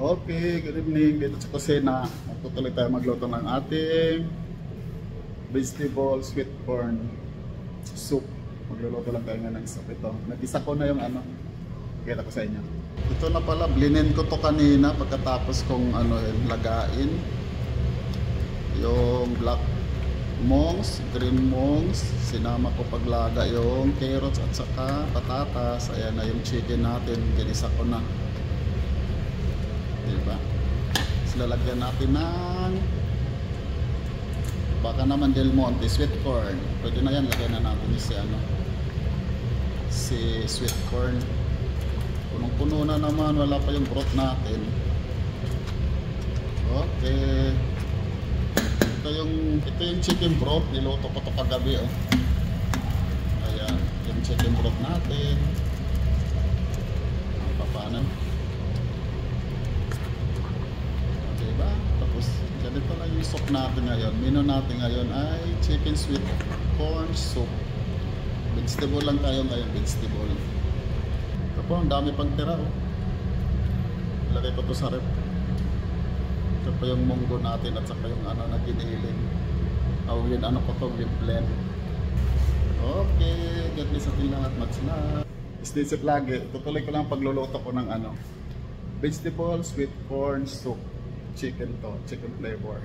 Okay, good evening dito sa kusina. Magtutuloy tayo magluto ng ating vegetable sweet corn soup. Magluluto lang tayo nga ng soup ito. Nag-isa ko na yung kita ko sa inyo. Ito na pala, blinin ko to kanina pagkatapos kong lagain yung black monks, green monks. Sinama ko paglaga yung carrots at saka patatas. Ayan na yung chicken natin, ginisa ko na. Diba? Lalagyan natin ng baka naman Del Monte sweet corn. Pwede na yan, lagyan na natin si sweet corn. Punong-puno na naman, wala pa yung broth natin. Okay. Ito yung chicken broth, niluto ko to kagabi Ayan, yung chicken broth natin. Papanan. Tapos ganito lang yung soup natin ngayon. Menu natin ngayon ay chicken sweet corn soup. Vegetable lang tayo ngayon, vegetable. Ito po, ang dami pang tira Ilagay ko to sa rep. Ito pa yung munggo natin at saka yung na giniling. Ko to with blend. Okay, get this atin lahat, much love. Stay safe lagi. Tutuloy ko lang pagluluto ko ng vegetable sweet corn soup. Chicken flavor.